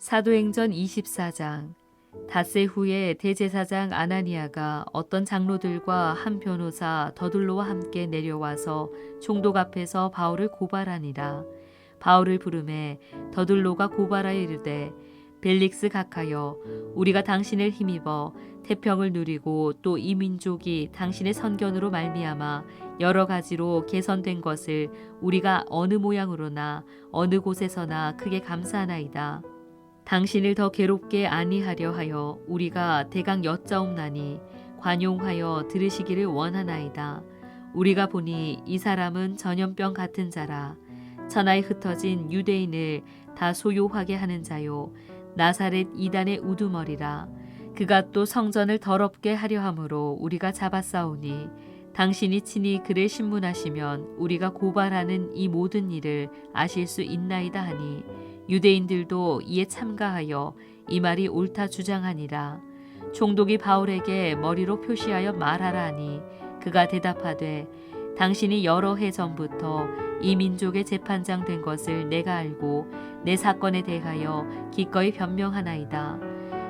사도행전 24장. 닷새 후에 대제사장 아나니아가 어떤 장로들과 한 변호사 더둘로와 함께 내려와서 총독 앞에서 바울을 고발하니라. 바울을 부르매 더둘로가 고발하여 이르되, 벨릭스 각하여, 우리가 당신을 힘입어 태평을 누리고 또 이 민족이 당신의 선견으로 말미암아 여러 가지로 개선된 것을 우리가 어느 모양으로나 어느 곳에서나 크게 감사하나이다. 당신을 더 괴롭게 아니하려 하여 우리가 대강 여짜옵나니 관용하여 들으시기를 원하나이다. 우리가 보니 이 사람은 전염병 같은 자라. 천하에 흩어진 유대인을 다 소요하게 하는 자요, 나사렛 이단의 우두머리라. 그가 또 성전을 더럽게 하려 함으로 우리가 잡았사오니 당신이 친히 그를 신문하시면 우리가 고발하는 이 모든 일을 아실 수 있나이다 하니, 유대인들도 이에 참가하여 이 말이 옳다 주장하니라. 총독이 바울에게 머리로 표시하여 말하라 하니, 그가 대답하되, 당신이 여러 해 전부터 이 민족의 재판장 된 것을 내가 알고 내 사건에 대하여 기꺼이 변명하나이다.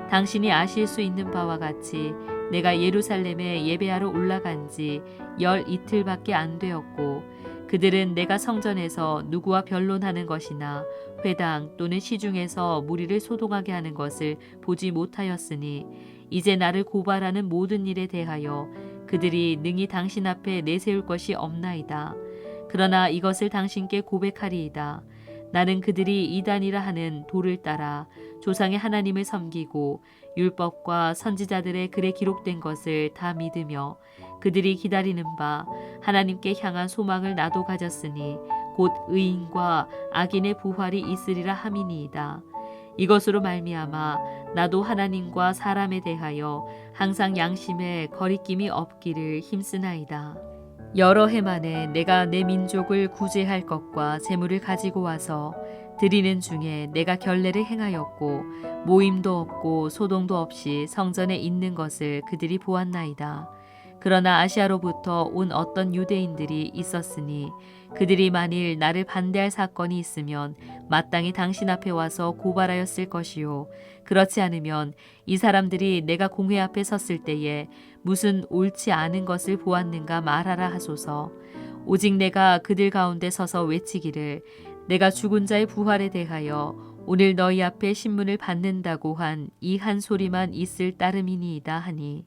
당신이 아실 수 있는 바와 같이 내가 예루살렘에 예배하러 올라간 지 열 이틀밖에 안 되었고, 그들은 내가 성전에서 누구와 변론하는 것이나 회당 또는 시중에서 무리를 소동하게 하는 것을 보지 못하였으니, 이제 나를 고발하는 모든 일에 대하여 그들이 능히 당신 앞에 내세울 것이 없나이다. 그러나 이것을 당신께 고백하리이다. 나는 그들이 이단이라 하는 도를 따라 조상의 하나님을 섬기고 율법과 선지자들의 글에 기록된 것을 다 믿으며 그들이 기다리는 바 하나님께 향한 소망을 나도 가졌으니 곧 의인과 악인의 부활이 있으리라 함이니이다. 이것으로 말미암아 나도 하나님과 사람에 대하여 항상 양심에 거리낌이 없기를 힘쓰나이다. 여러 해 만에 내가 내 민족을 구제할 것과 재물을 가지고 와서 드리는 중에 내가 결례를 행하였고 모임도 없고 소동도 없이 성전에 있는 것을 그들이 보았나이다. 그러나 아시아로부터 온 어떤 유대인들이 있었으니 그들이 만일 나를 반대할 사건이 있으면 마땅히 당신 앞에 와서 고발하였을 것이요, 그렇지 않으면 이 사람들이 내가 공회 앞에 섰을 때에 무슨 옳지 않은 것을 보았는가 말하라 하소서. 오직 내가 그들 가운데 서서 외치기를, 내가 죽은 자의 부활에 대하여 오늘 너희 앞에 신문을 받는다고 한 이 한 소리만 있을 따름이니이다 하니,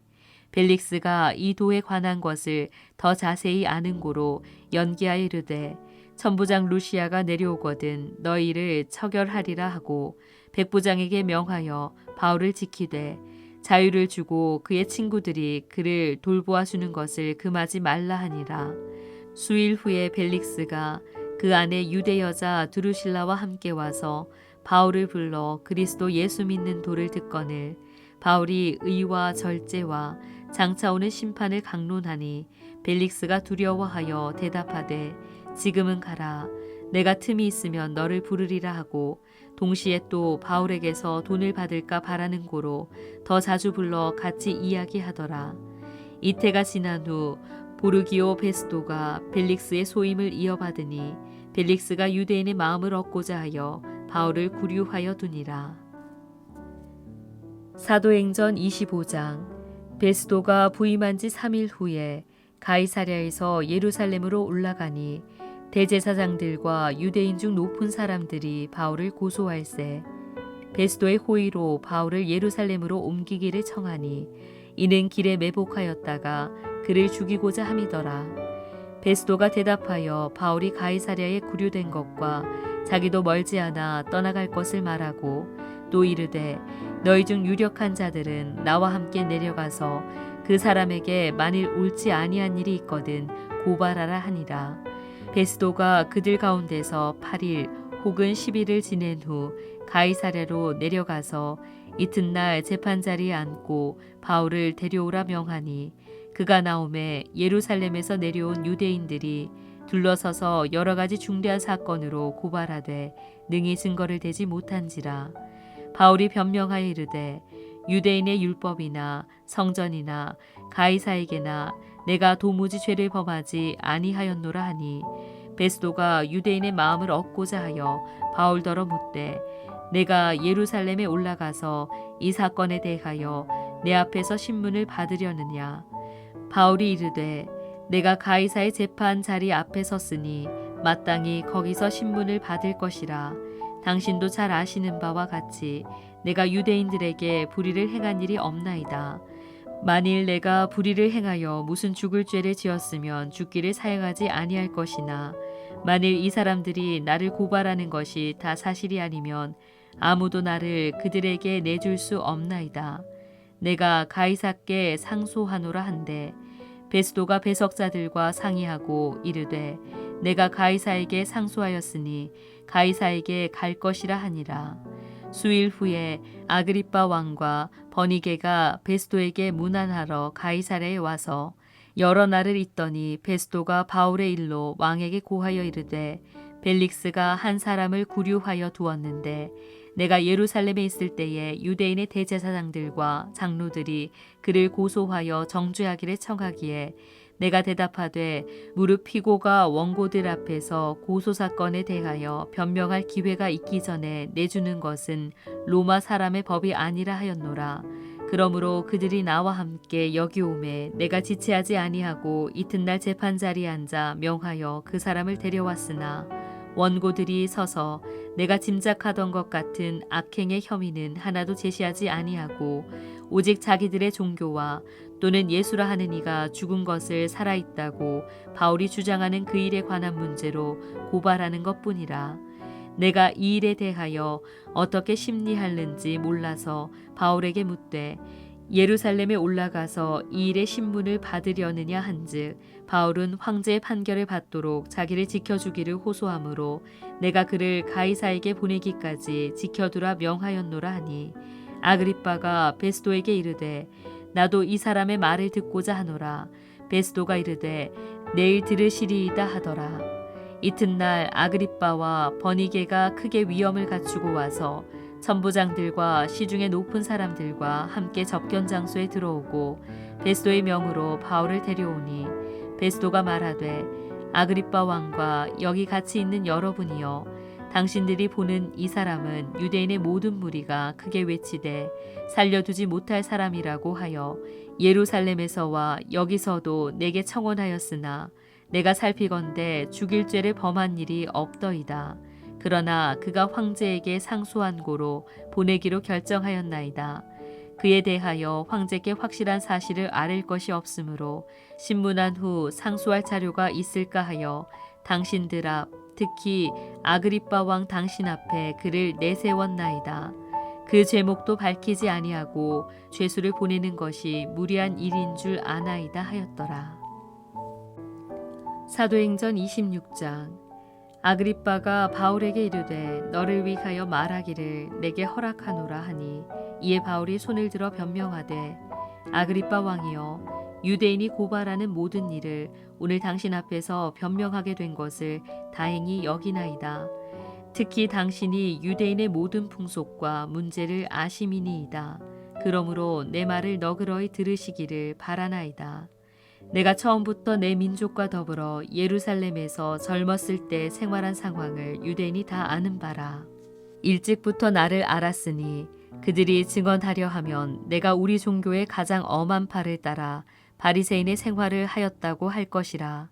벨릭스가 이 도에 관한 것을 더 자세히 아는 고로 연기하여 이르되, 천부장 루시아가 내려오거든 너희를 처결하리라 하고 백부장에게 명하여 바울을 지키되 자유를 주고 그의 친구들이 그를 돌보아 주는 것을 금하지 말라 하니라. 수일 후에 벨릭스가 그 안에 유대 여자 드루실라와 함께 와서 바울을 불러 그리스도 예수 믿는 도를 듣거늘 바울이 의와 절제와 장차 오는 심판을 강론하니, 벨릭스가 두려워하여 대답하되, 지금은 가라. 내가 틈이 있으면 너를 부르리라 하고 동시에 또 바울에게서 돈을 받을까 바라는 고로 더 자주 불러 같이 이야기하더라. 이태가 지난 후 보르기오 베스도가 벨릭스의 소임을 이어받으니 벨릭스가 유대인의 마음을 얻고자 하여 바울을 구류하여 두니라. 사도행전 25장. 베스도가 부임한 지 3일 후에 가이사랴에서 예루살렘으로 올라가니 대제사장들과 유대인 중 높은 사람들이 바울을 고소할세, 베스도의 호의로 바울을 예루살렘으로 옮기기를 청하니 이는 길에 매복하였다가 그를 죽이고자 함이더라. 베스도가 대답하여 바울이 가이사랴에 구류된 것과 자기도 멀지 않아 떠나갈 것을 말하고 또 이르되, 너희 중 유력한 자들은 나와 함께 내려가서 그 사람에게 만일 옳지 아니한 일이 있거든 고발하라 하니라. 베스도가 그들 가운데서 8일 혹은 10일을 지낸 후 가이사랴로 내려가서 이튿날 재판자리에 앉고 바울을 데려오라 명하니, 그가 나오매 예루살렘에서 내려온 유대인들이 둘러서서 여러 가지 중대한 사건으로 고발하되 능히 증거를 대지 못한지라. 바울이 변명하여 이르되, 유대인의 율법이나 성전이나 가이사에게나 내가 도무지 죄를 범하지 아니하였노라 하니, 베스도가 유대인의 마음을 얻고자 하여 바울더러 묻되, 내가 예루살렘에 올라가서 이 사건에 대하여 내 앞에서 신문을 받으려느냐? 바울이 이르되 내가 가이사의 재판 자리 앞에 섰으니 마땅히 거기서 신문을 받을 것이라. 당신도 잘 아시는 바와 같이 내가 유대인들에게 불의를 행한 일이 없나이다. 만일 내가 불의를 행하여 무슨 죽을 죄를 지었으면 죽기를 사용하지 아니할 것이나 만일 이 사람들이 나를 고발하는 것이 다 사실이 아니면 아무도 나를 그들에게 내줄 수 없나이다. 내가 가이사께 상소하노라 한데 베스도가 배석자들과 상의하고 이르되 내가 가이사에게 상소하였으니 가이사에게 갈 것이라 하니라. 수일 후에 아그리빠 왕과 버니게가 베스도에게 문안하러 가이사랴에 와서 여러 날을 있더니 베스도가 바울의 일로 왕에게 고하여 이르되 벨릭스가 한 사람을 구류하여 두었는데 내가 예루살렘에 있을 때에 유대인의 대제사장들과 장로들이 그를 고소하여 정죄하기를 청하기에 내가 대답하되 무릇 피고가 원고들 앞에서 고소사건에 대하여 변명할 기회가 있기 전에 내주는 것은 로마 사람의 법이 아니라 하였노라. 그러므로 그들이 나와 함께 여기 오매 내가 지체하지 아니하고 이튿날 재판 자리에 앉아 명하여 그 사람을 데려왔으나 원고들이 서서 내가 짐작하던 것 같은 악행의 혐의는 하나도 제시하지 아니하고 오직 자기들의 종교와 또는 예수라 하는 이가 죽은 것을 살아있다고 바울이 주장하는 그 일에 관한 문제로 고발하는 것뿐이라. 내가 이 일에 대하여 어떻게 심리할는지 몰라서 바울에게 묻되 예루살렘에 올라가서 이 일의 신문을 받으려느냐 한즉 바울은 황제의 판결을 받도록 자기를 지켜주기를 호소하므로 내가 그를 가이사에게 보내기까지 지켜두라 명하였노라 하니 아그리빠가 베스도에게 이르되 나도 이 사람의 말을 듣고자 하노라. 베스도가 이르되 내일 들으시리이다 하더라. 이튿날 아그리빠와 버니게가 크게 위엄을 갖추고 와서 천부장들과 시중의 높은 사람들과 함께 접견 장소에 들어오고 베스도의 명으로 바울을 데려오니 베스도가 말하되 아그리빠 왕과 여기 같이 있는 여러분이여 당신들이 보는 이 사람은 유대인의 모든 무리가 크게 외치되 살려두지 못할 사람이라고 하여 예루살렘에서와 여기서도 내게 청원하였으나 내가 살피건대 죽일 죄를 범한 일이 없더이다. 그러나 그가 황제에게 상소한 고로 보내기로 결정하였나이다. 그에 대하여 황제께 확실한 사실을 아를 것이 없으므로 신문한 후 상소할 자료가 있을까 하여 당신들 앞 특히 아그리빠 왕 당신 앞에 그를 내세웠나이다. 그 제목도 밝히지 아니하고 죄수를 보내는 것이 무리한 일인 줄 아나이다 하였더라. 사도행전 26장. 아그리빠가 바울에게 이르되 너를 위하여 말하기를 내게 허락하노라 하니 이에 바울이 손을 들어 변명하되 아그리빠 왕이여 유대인이 고발하는 모든 일을 오늘 당신 앞에서 변명하게 된 것을 다행히 여기나이다. 특히 당신이 유대인의 모든 풍속과 문제를 아심이니이다. 그러므로 내 말을 너그러이 들으시기를 바라나이다. 내가 처음부터 내 민족과 더불어 예루살렘에서 젊었을 때 생활한 상황을 유대인이 다 아는 바라. 일찍부터 나를 알았으니 그들이 증언하려 하면 내가 우리 종교의 가장 엄한 팔을 따라 바리새인의 생활을 하였다고 할 것이라.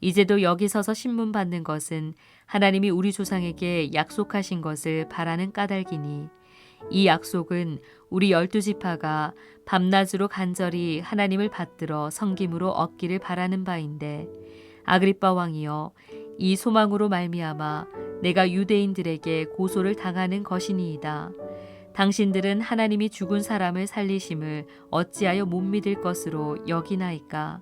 이제도 여기 서서 신문 받는 것은 하나님이 우리 조상에게 약속하신 것을 바라는 까닭이니 이 약속은 우리 12지파가 밤낮으로 간절히 하나님을 받들어 섬김으로 얻기를 바라는 바인데 아그리빠 왕이여 이 소망으로 말미암아 내가 유대인들에게 고소를 당하는 것이니이다. 당신들은 하나님이 죽은 사람을 살리심을 어찌하여 못 믿을 것으로 여기나이까.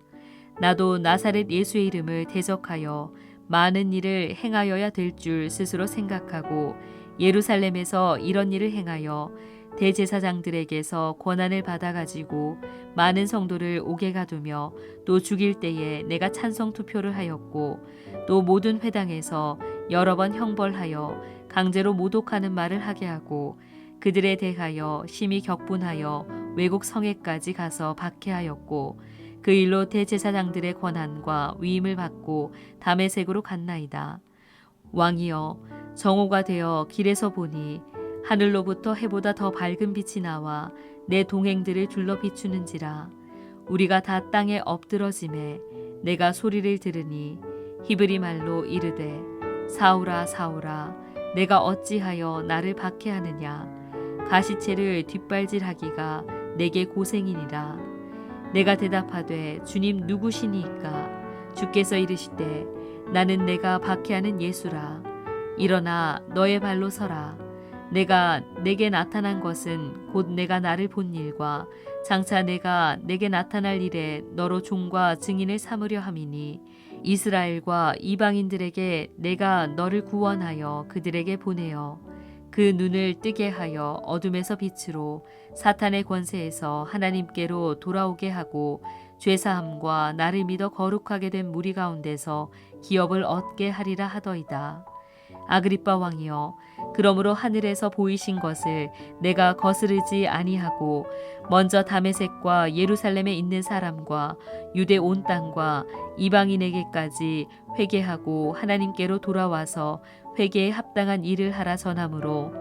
나도 나사렛 예수의 이름을 대적하여 많은 일을 행하여야 될 줄 스스로 생각하고 예루살렘에서 이런 일을 행하여 대제사장들에게서 권한을 받아가지고 많은 성도를 옥에 가두며 또 죽일 때에 내가 찬성 투표를 하였고 또 모든 회당에서 여러 번 형벌하여 강제로 모독하는 말을 하게 하고 그들에 대하여 심히 격분하여 외국 성에까지 가서 박해하였고 그 일로 대제사장들의 권한과 위임을 받고 다메섹으로 갔나이다. 왕이여 정오가 되어 길에서 보니 하늘로부터 해보다 더 밝은 빛이 나와 내 동행들을 둘러 비추는지라. 우리가 다 땅에 엎드러짐에 내가 소리를 들으니 히브리 말로 이르되 사울아 사울아 내가 어찌하여 나를 박해하느냐. 가시채를 뒷발질하기가 내게 고생이니라. 내가 대답하되 주님 누구시니까. 주께서 이르시되 나는 내가 박해하는 예수라. 일어나 너의 발로 서라. 내가 내게 나타난 것은 곧 내가 나를 본 일과 장차 내가 내게 나타날 일에 너로 종과 증인을 삼으려 함이니 이스라엘과 이방인들에게 내가 너를 구원하여 그들에게 보내어 그 눈을 뜨게 하여 어둠에서 빛으로 사탄의 권세에서 하나님께로 돌아오게 하고 죄사함과 나를 믿어 거룩하게 된 무리 가운데서 기업을 얻게 하리라 하더이다. 아그리빠 왕이여, 그러므로 하늘에서 보이신 것을 내가 거스르지 아니하고 먼저 다메섹과 예루살렘에 있는 사람과 유대 온 땅과 이방인에게까지 회개하고 하나님께로 돌아와서 회개에 합당한 일을 하라 전하므로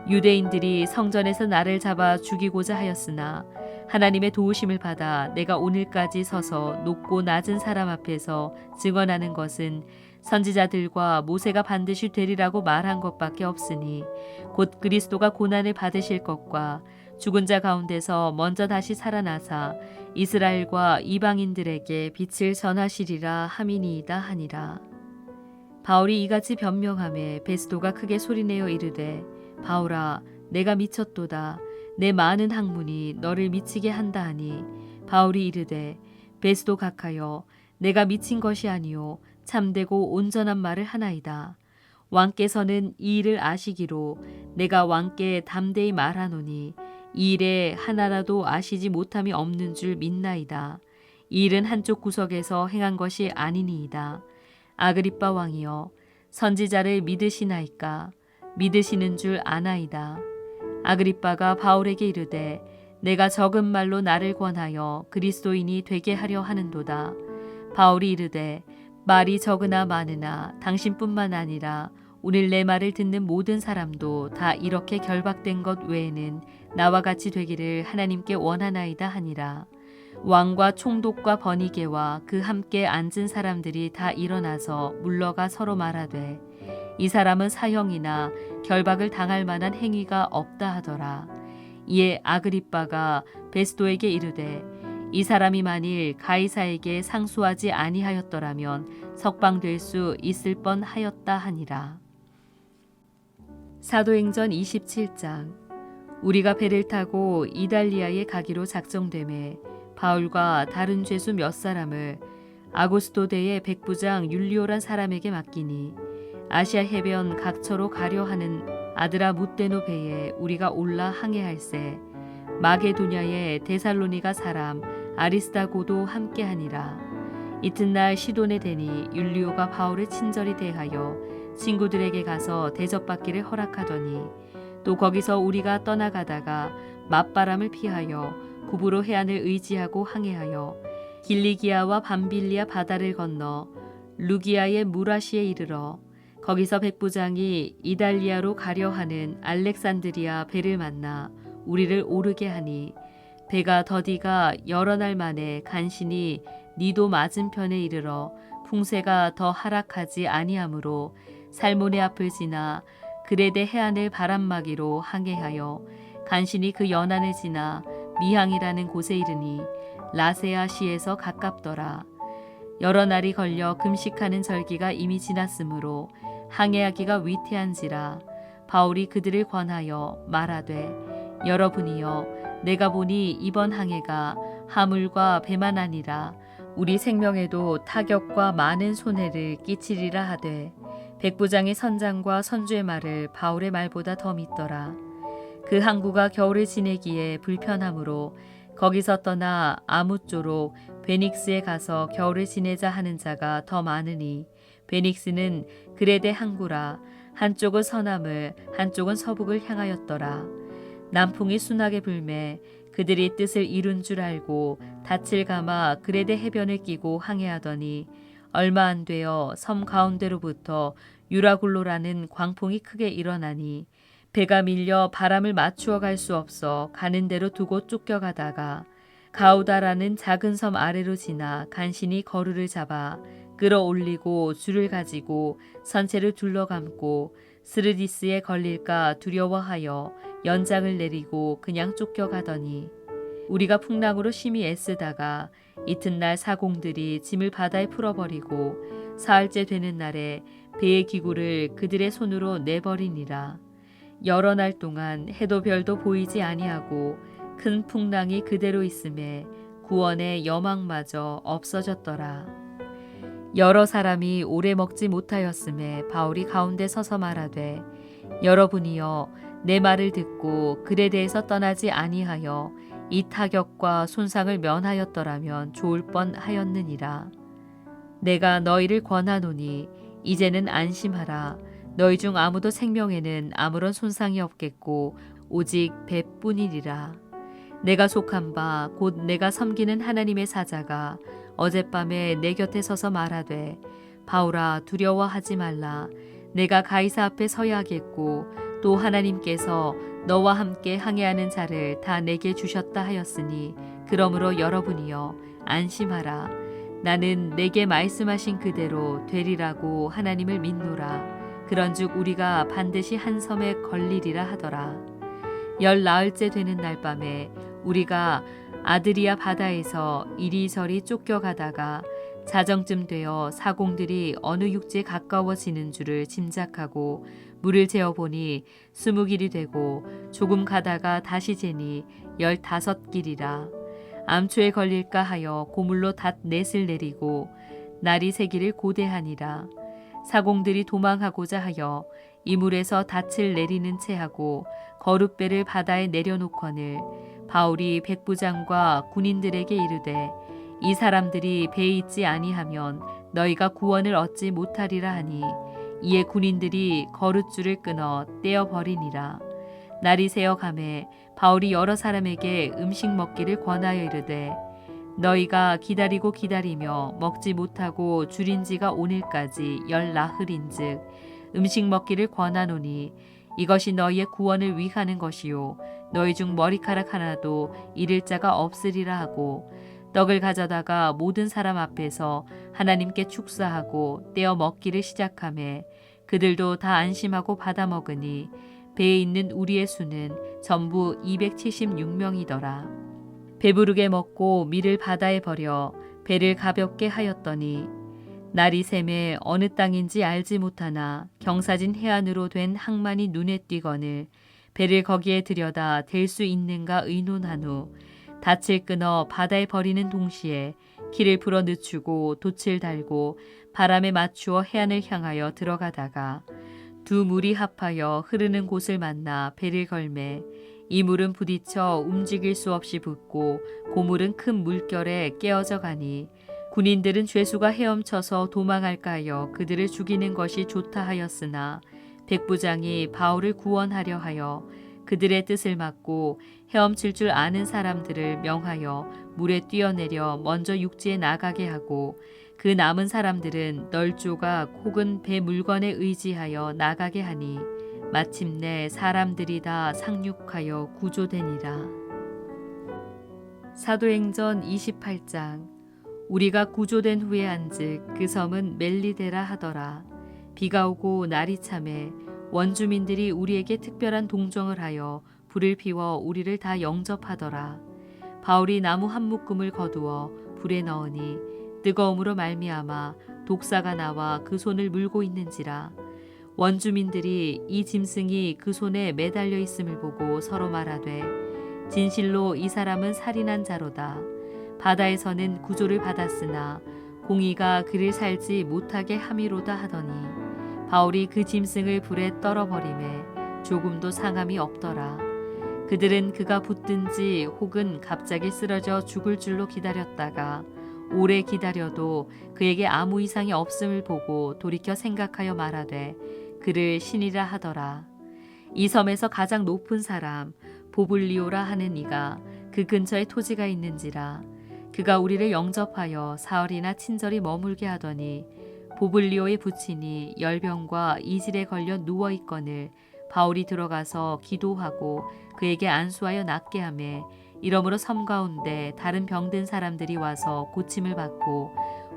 유대인들이 성전에서 나를 잡아 죽이고자 하였으나 하나님의 도우심을 받아 내가 오늘까지 서서 높고 낮은 사람 앞에서 증언하는 것은 선지자들과 모세가 반드시 되리라고 말한 것밖에 없으니 곧 그리스도가 고난을 받으실 것과 죽은 자 가운데서 먼저 다시 살아나사 이스라엘과 이방인들에게 빛을 전하시리라 함이니이다 하니라. 바울이 이같이 변명하매 베스도가 크게 소리내어 이르되 바울아 내가 미쳤도다. 내 많은 학문이 너를 미치게 한다 하니 바울이 이르되 베스도 각하여 내가 미친 것이 아니요 참되고 온전한 말을 하나이다. 왕께서는 이 일을 아시기로 내가 왕께 담대히 말하노니 이 일에 하나라도 아시지 못함이 없는 줄 믿나이다. 이 일은 한쪽 구석에서 행한 것이 아니니이다. 아그리빠 왕이여 선지자를 믿으시나이까. 믿으시는 줄 아나이다. 아그리빠가 바울에게 이르되 내가 적은 말로 나를 권하여 그리스도인이 되게 하려 하는도다. 바울이 이르되 말이 적으나 많으나 당신뿐만 아니라 오늘 내 말을 듣는 모든 사람도 다 이렇게 결박된 것 외에는 나와 같이 되기를 하나님께 원하나이다 하니라. 왕과 총독과 버니게와 그 함께 앉은 사람들이 다 일어나서 물러가 서로 말하되 이 사람은 사형이나 결박을 당할 만한 행위가 없다 하더라. 이에 아그리빠가 베스도에게 이르되 이 사람이 만일 가이사에게 상수하지 아니하였더라면 석방될 수 있을 뻔하였다 하니라. 사도행전 27장. 우리가 배를 타고 이달리아에 가기로 작정되매 바울과 다른 죄수 몇 사람을 아고스토대의 백부장 율리오란 사람에게 맡기니 아시아 해변 각처로 가려 하는 아드라 무데노 배에 우리가 올라 항해할세 마게도냐의 데살로니가 사람 아리스다고도 함께하니라. 이튿날 시돈에 대니 율리오가 바울을 친절히 대하여 친구들에게 가서 대접받기를 허락하더니 또 거기서 우리가 떠나가다가 맞바람을 피하여 구부로 해안을 의지하고 항해하여 길리기아와 밤빌리아 바다를 건너 루기아의 무라시에 이르러 거기서 백부장이 이달리아로 가려 하는 알렉산드리아 배를 만나 우리를 오르게 하니 배가 더디가 여러 날 만에 간신히 니도 맞은편에 이르러 풍세가 더 하락하지 아니하므로 살모네 앞을 지나 그레데 해안을 바람막이로 항해하여 간신히 그 연안을 지나 미항이라는 곳에 이르니 라세아 시에서 가깝더라. 여러 날이 걸려 금식하는 절기가 이미 지났으므로 항해하기가 위태한지라. 바울이 그들을 권하여 말하되 여러분이여 내가 보니 이번 항해가 하물과 배만 아니라 우리 생명에도 타격과 많은 손해를 끼치리라 하되 백부장의 선장과 선주의 말을 바울의 말보다 더 믿더라. 그 항구가 겨울을 지내기에 불편하므로 거기서 떠나 아무쪼록 베닉스에 가서 겨울을 지내자 하는 자가 더 많으니 베닉스는 그레데 항구라. 한쪽은 서남을 한쪽은 서북을 향하였더라. 남풍이 순하게 불매 그들이 뜻을 이룬 줄 알고 닻을 감아 그레데 해변을 끼고 항해하더니 얼마 안 되어 섬 가운데로부터 유라굴로라는 광풍이 크게 일어나니 배가 밀려 바람을 맞추어 갈 수 없어 가는 대로 두고 쫓겨가다가 가우다라는 작은 섬 아래로 지나 간신히 거루를 잡아 끌어올리고 줄을 가지고 선체를 둘러감고 스르디스에 걸릴까 두려워하여 연장을 내리고 그냥 쫓겨가더니 우리가 풍랑으로 심히 애쓰다가 이튿날 사공들이 짐을 바다에 풀어버리고 사흘째 되는 날에 배의 기구를 그들의 손으로 내버리니라. 여러 날 동안 해도 별도 보이지 아니하고 큰 풍랑이 그대로 있음에 구원의 여망마저 없어졌더라. 여러 사람이 오래 먹지 못하였음에 바울이 가운데 서서 말하되 여러분이여 내 말을 듣고 글에 대해서 떠나지 아니하여 이 타격과 손상을 면하였더라면 좋을 뻔하였느니라. 내가 너희를 권하노니 이제는 안심하라. 너희 중 아무도 생명에는 아무런 손상이 없겠고 오직 배뿐이리라. 내가 속한 바 곧 내가 섬기는 하나님의 사자가 어젯밤에 내 곁에 서서 말하되 바울아 두려워하지 말라. 내가 가이사 앞에 서야겠고 또 하나님께서 너와 함께 항해하는 자를 다 내게 주셨다 하였으니 그러므로 여러분이여 안심하라. 나는 내게 말씀하신 그대로 되리라고 하나님을 믿노라. 그런즉 우리가 반드시 한 섬에 걸리리라 하더라. 14일째 되는 날 밤에 우리가 아드리아 바다에서 이리저리 쫓겨가다가 자정쯤 되어 사공들이 어느 육지에 가까워지는 줄을 짐작하고 물을 재어보니 20길이 되고 조금 가다가 다시 재니 15길이라. 암초에 걸릴까 하여 고물로 닷넷을 내리고 날이 새기를 고대하니라. 사공들이 도망하고자 하여 이물에서 닻을 내리는 채하고 거룻배를 바다에 내려놓거늘 바울이 백부장과 군인들에게 이르되 이 사람들이 배에 있지 아니하면 너희가 구원을 얻지 못하리라 하니 이에 군인들이 거룻줄을 끊어 떼어버리니라. 날이 새어 가매 바울이 여러 사람에게 음식 먹기를 권하여 이르되 너희가 기다리고 기다리며 먹지 못하고 줄인 지가 오늘까지 10나흘인즉 음식 먹기를 권하노니 이것이 너희의 구원을 위하는 것이요 너희 중 머리카락 하나도 잃을 자가 없으리라 하고 떡을 가져다가 모든 사람 앞에서 하나님께 축사하고 떼어 먹기를 시작하매 그들도 다 안심하고 받아 먹으니 배에 있는 우리의 수는 전부 276명이더라. 배부르게 먹고 밀을 바다에 버려 배를 가볍게 하였더니 날이 샘에 어느 땅인지 알지 못하나 경사진 해안으로 된 항만이 눈에 띄거늘 배를 거기에 들여다 댈 수 있는가 의논한 후 닻을 끊어 바다에 버리는 동시에 키를 풀어 늦추고 돛을 달고 바람에 맞추어 해안을 향하여 들어가다가 두 물이 합하여 흐르는 곳을 만나 배를 걸매 이 물은 부딪혀 움직일 수 없이 붓고 고물은 큰 물결에 깨어져 가니 군인들은 죄수가 헤엄쳐서 도망할까 하여 그들을 죽이는 것이 좋다 하였으나 백부장이 바울을 구원하려 하여 그들의 뜻을 막고 헤엄칠 줄 아는 사람들을 명하여 물에 뛰어내려 먼저 육지에 나가게 하고 그 남은 사람들은 널조각 혹은 배 물건에 의지하여 나가게 하니 마침내 사람들이 다 상륙하여 구조되니라. 사도행전 28장. 우리가 구조된 후에 한즉 그 섬은 멜리데라 하더라. 비가 오고 날이 참에 원주민들이 우리에게 특별한 동정을 하여 불을 피워 우리를 다 영접하더라. 바울이 나무 한 묶음을 거두어 불에 넣으니 뜨거움으로 말미암아 독사가 나와 그 손을 물고 있는지라. 원주민들이 이 짐승이 그 손에 매달려 있음을 보고 서로 말하되 진실로 이 사람은 살인한 자로다. 바다에서는 구조를 받았으나 공의가 그를 살지 못하게 함이로다 하더니 바울이 그 짐승을 불에 떨어버리매 조금도 상함이 없더라. 그들은 그가 붙든지 혹은 갑자기 쓰러져 죽을 줄로 기다렸다가 오래 기다려도 그에게 아무 이상이 없음을 보고 돌이켜 생각하여 말하되 그를 신이라 하더라. 이 섬에서 가장 높은 사람 보블리오라 하는 이가 그 근처에 토지가 있는지라. 그가 우리를 영접하여 사흘이나 친절히 머물게 하더니 보블리오의 부친이 열병과 이질에 걸려 누워있거늘 바울이 들어가서 기도하고 그에게 안수하여 낫게 하매 이러므로 섬 가운데 다른 병든 사람들이 와서 고침을 받고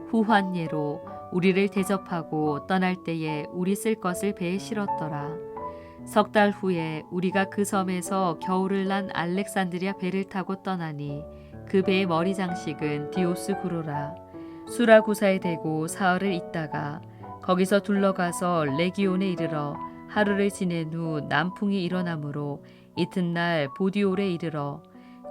후한 예로 우리를 대접하고 떠날 때에 우리 쓸 것을 배에 실었더라. 석 달 후에 우리가 그 섬에서 겨울을 난 알렉산드리아 배를 타고 떠나니 그 배의 머리 장식은 디오스 구로라. 수라구사에 대고 사흘을 있다가 거기서 둘러가서 레기온에 이르러 하루를 지낸 후 남풍이 일어나므로 이튿날 보디올에 이르러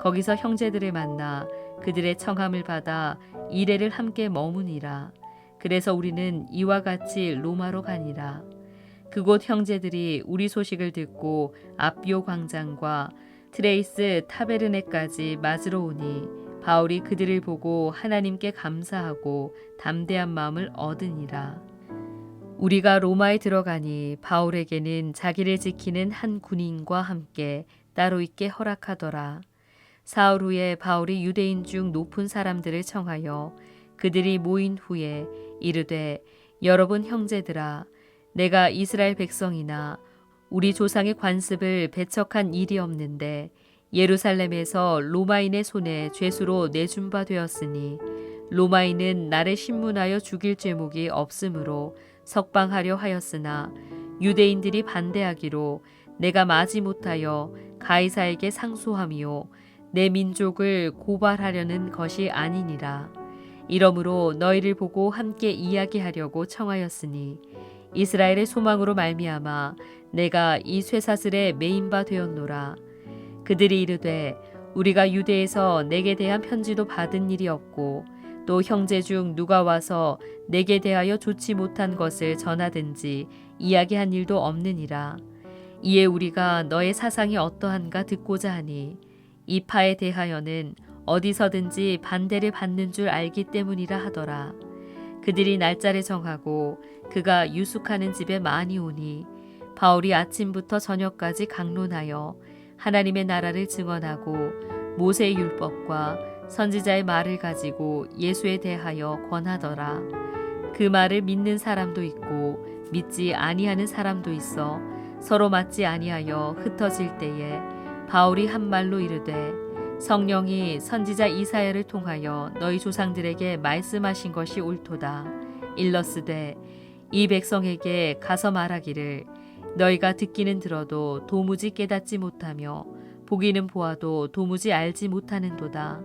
거기서 형제들을 만나 그들의 청함을 받아 이레를 함께 머무니라. 그래서 우리는 이와 같이 로마로 가니라. 그곳 형제들이 우리 소식을 듣고 앞비오 광장과 트레이스 타베르네까지 맞으러 오니 바울이 그들을 보고 하나님께 감사하고 담대한 마음을 얻으니라. 우리가 로마에 들어가니 바울에게는 자기를 지키는 한 군인과 함께 따로 있게 허락하더라. 사흘 후에 바울이 유대인 중 높은 사람들을 청하여 그들이 모인 후에 이르되 여러분 형제들아, 내가 이스라엘 백성이나 우리 조상의 관습을 배척한 일이 없는데 예루살렘에서 로마인의 손에 죄수로 내준 바 되었으니 로마인은 나를 신문하여 죽일 죄목이 없으므로 석방하려 하였으나 유대인들이 반대하기로 내가 마지못하여 가이사에게 상소함이요 내 민족을 고발하려는 것이 아니니라. 이러므로 너희를 보고 함께 이야기하려고 청하였으니 이스라엘의 소망으로 말미암아 내가 이 쇠사슬에 매인 바 되었노라. 그들이 이르되 우리가 유대에서 내게 대한 편지도 받은 일이 없고 또 형제 중 누가 와서 내게 대하여 좋지 못한 것을 전하든지 이야기한 일도 없느니라. 이에 우리가 너의 사상이 어떠한가 듣고자 하니 이 파에 대하여는 어디서든지 반대를 받는 줄 알기 때문이라 하더라. 그들이 날짜를 정하고 그가 유숙하는 집에 많이 오니 바울이 아침부터 저녁까지 강론하여 하나님의 나라를 증언하고 모세의 율법과 선지자의 말을 가지고 예수에 대하여 권하더라. 그 말을 믿는 사람도 있고 믿지 아니하는 사람도 있어 서로 맞지 아니하여 흩어질 때에 바울이 한 말로 이르되 성령이 선지자 이사야를 통하여 너희 조상들에게 말씀하신 것이 옳도다. 일러스되 이 백성에게 가서 말하기를 너희가 듣기는 들어도 도무지 깨닫지 못하며 보기는 보아도 도무지 알지 못하는도다.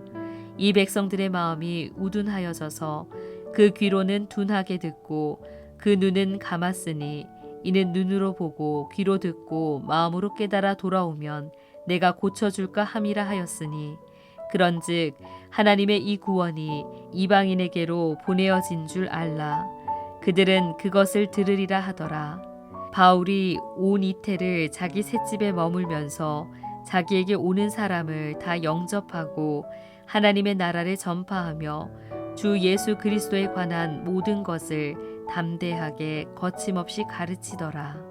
이 백성들의 마음이 우둔하여져서 그 귀로는 둔하게 듣고 그 눈은 감았으니 이는 눈으로 보고 귀로 듣고 마음으로 깨달아 돌아오면 내가 고쳐줄까 함이라 하였으니 그런즉 하나님의 이 구원이 이방인에게로 보내어진 줄 알라. 그들은 그것을 들으리라 하더라. 바울이 온 이태를 자기 셋집에 머물면서 자기에게 오는 사람을 다 영접하고 하나님의 나라를 전파하며 주 예수 그리스도에 관한 모든 것을 담대하게 거침없이 가르치더라.